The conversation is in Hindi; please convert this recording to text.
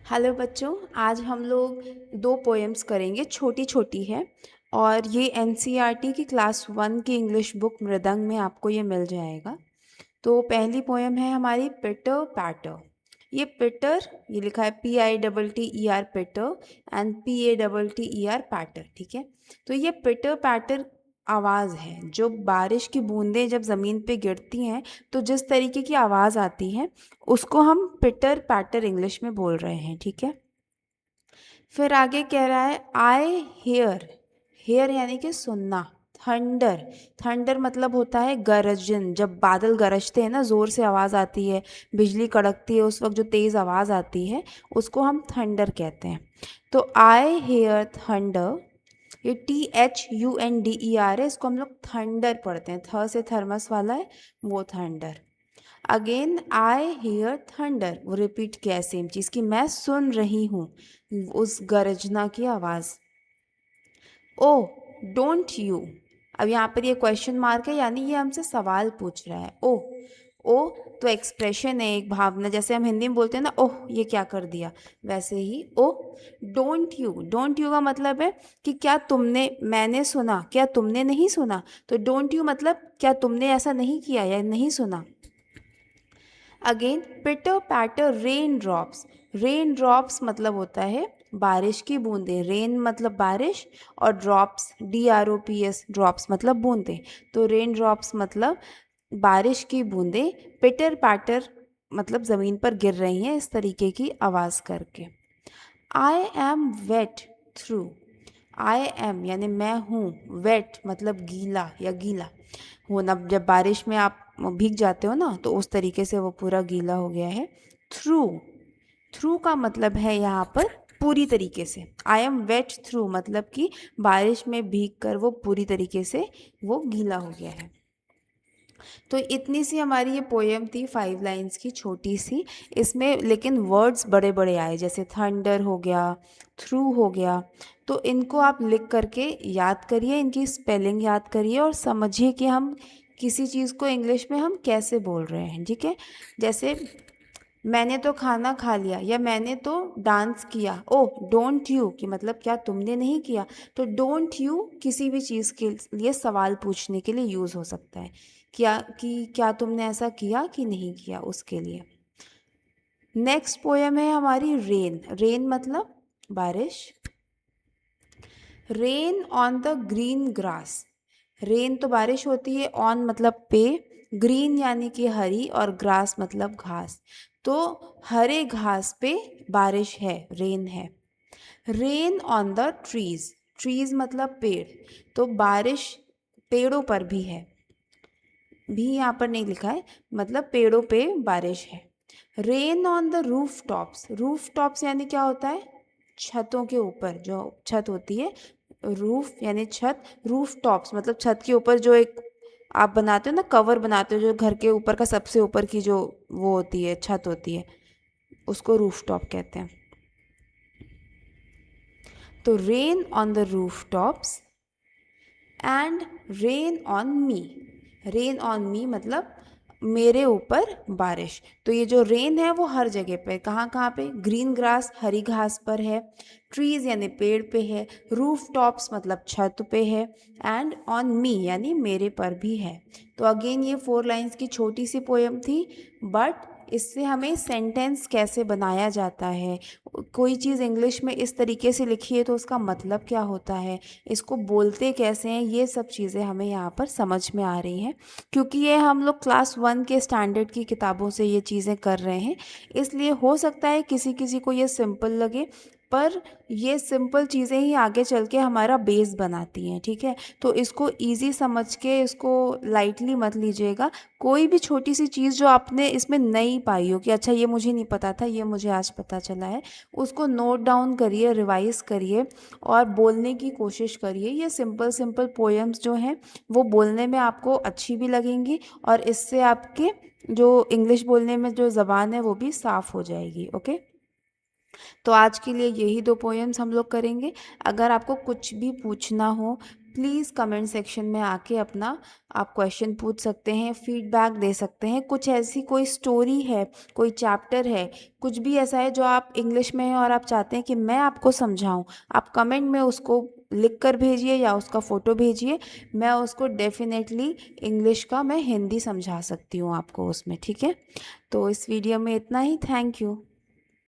हेलो बच्चों, आज हम लोग दो पोएम्स करेंगे। छोटी छोटी है और ये एनसीईआरटी की क्लास 1 की इंग्लिश बुक मृदंग में आपको ये मिल जाएगा। तो पहली पोएम है हमारी पिटर पैटर। ये पिटर, ये लिखा है PITTER पिटर एंड PATTER पैटर, ठीक है। तो ये पिटर पैटर आवाज़ है। जो बारिश की बूंदें जब ज़मीन पे गिरती हैं तो जिस तरीके की आवाज़ आती है उसको हम पिटर पैटर इंग्लिश में बोल रहे हैं, ठीक है। फिर आगे कह रहा है आई हेयर। हेयर यानी कि सुनना। थंडर। थंडर मतलब होता है गरजन। जब बादल गरजते हैं ना, ज़ोर से आवाज़ आती है, बिजली कड़कती है, उस वक्त जो तेज़ आवाज़ आती है उसको हम थंडर कहते हैं। तो आई हेयर थंडर, ये THUNDER है, इसको हम लोग थंडर पढ़ते हैं। थ से थर्मस वाला है वो thunder. Again I hear thunder, वो रिपीट किया है सेम चीज़ कि मैं सुन रही हूँ उस गरजना की आवाज़। ओ डोंट यू, अब यहाँ पर ये क्वेश्चन मार्क है, यानी ये हमसे सवाल पूछ रहा है। ओ ओ तो एक्सप्रेशन है, एक भावना। जैसे हम हिंदी में बोलते हैं ना, ओह ये क्या कर दिया, वैसे ही ओ। डोंट यू, डोंट यू का मतलब है कि क्या तुमने, मैंने सुना, क्या तुमने नहीं सुना। तो डोंट यू मतलब क्या तुमने ऐसा नहीं किया या नहीं सुना। अगेन पिटर पैटर रेन ड्रॉप्स। रेन ड्रॉप्स मतलब होता है बारिश की बूंदें। रेन मतलब बारिश और ड्रॉप्स DROPS ड्रॉप्स मतलब बूंदें। तो रेन ड्रॉप्स मतलब बारिश की बूंदें पिटर पैटर मतलब ज़मीन पर गिर रही हैं इस तरीके की आवाज़ करके। I am wet through. I am यानी मैं हूँ, वेट मतलब गीला या गीला होना। जब बारिश में आप भीग जाते हो ना तो उस तरीके से वो पूरा गीला हो गया है। थ्रू, थ्रू का मतलब है यहाँ पर पूरी तरीके से। आई एम वेट थ्रू मतलब कि बारिश में भीग कर वो पूरी तरीके से वो गीला हो गया है। तो इतनी सी हमारी ये पोएम थी, 5 लाइंस की, छोटी सी। इसमें लेकिन वर्ड्स बड़े बड़े आए, जैसे थंडर हो गया, थ्रू हो गया। तो इनको आप लिख करके याद करिए, इनकी स्पेलिंग याद करिए और समझिए कि हम किसी चीज़ को इंग्लिश में हम कैसे बोल रहे हैं, ठीक है। जैसे मैंने तो खाना खा लिया या मैंने तो डांस किया। ओ डोंट यू कि मतलब क्या तुमने नहीं किया। तो डोंट यू किसी भी चीज़ के लिए सवाल पूछने के लिए यूज़ हो सकता है, क्या कि क्या तुमने ऐसा किया कि नहीं किया, उसके लिए। नेक्स्ट पोएम है हमारी रेन। रेन मतलब बारिश। Rain on the green grass. Rain तो बारिश होती है, ऑन मतलब पे, ग्रीन यानी कि हरी और ग्रास मतलब घास। तो हरे घास पे बारिश है, रेन है। Rain on the trees. Trees मतलब पेड़, तो बारिश पेड़ों पर भी है। भी यहाँ पर नहीं लिखा है, मतलब पेड़ों पे बारिश है। Rain on the roof tops. Roof tops यानी क्या होता है, छतों के ऊपर जो छत होती है। रूफ यानी छत, रूफ टॉप्स मतलब छत के ऊपर जो एक आप बनाते हो ना, कवर बनाते हो, जो घर के ऊपर का सबसे ऊपर की जो वो होती है, छत होती है, उसको रूफ टॉप कहते हैं। तो rain on the roof tops and rain on me. Rain on me मतलब मेरे ऊपर बारिश। तो ये जो रेन है वो हर जगह पे, कहाँ कहाँ पे, ग्रीन ग्रास हरी घास पर है, ट्रीज यानी पेड़ पे है, रूफ टॉप्स मतलब छत पे है, एंड ऑन मी यानी मेरे पर भी है। तो अगेन ये 4 लाइंस की छोटी सी पोएम थी, बट इससे हमें सेंटेंस कैसे बनाया जाता है, कोई चीज़ इंग्लिश में इस तरीके से लिखी है तो उसका मतलब क्या होता है, इसको बोलते कैसे हैं, ये सब चीज़ें हमें यहाँ पर समझ में आ रही हैं। क्योंकि ये हम लोग क्लास 1 के स्टैंडर्ड की किताबों से ये चीज़ें कर रहे हैं, इसलिए हो सकता है किसी किसी को ये सिंपल लगे, पर ये सिंपल चीज़ें ही आगे चल के हमारा बेस बनाती हैं, ठीक है। तो इसको इजी समझ के इसको लाइटली मत लीजिएगा। कोई भी छोटी सी चीज़ जो आपने इसमें नहीं पाई हो कि अच्छा ये मुझे नहीं पता था, ये मुझे आज पता चला है, उसको नोट डाउन करिए, रिवाइज करिए और बोलने की कोशिश करिए। ये सिंपल सिंपल पोएम्स जो हैं वो बोलने में आपको अच्छी भी लगेंगी और इससे आपके जो इंग्लिश बोलने में जो ज़बान है वो भी साफ़ हो जाएगी। ओके, तो आज के लिए यही 2 पोएम्स हम लोग करेंगे। अगर आपको कुछ भी पूछना हो, प्लीज़ कमेंट सेक्शन में आके अपना आप क्वेश्चन पूछ सकते हैं, फीडबैक दे सकते हैं। कुछ ऐसी कोई स्टोरी है, कोई चैप्टर है, कुछ भी ऐसा है जो आप इंग्लिश में है और आप चाहते हैं कि मैं आपको समझाऊँ, आप कमेंट में उसको लिख कर भेजिए या उसका फ़ोटो भेजिए। मैं उसको डेफ़िनेटली इंग्लिश का मैं हिंदी समझा सकती हूँ आपको उसमें, ठीक है? तो इस वीडियो में इतना ही। Thank you.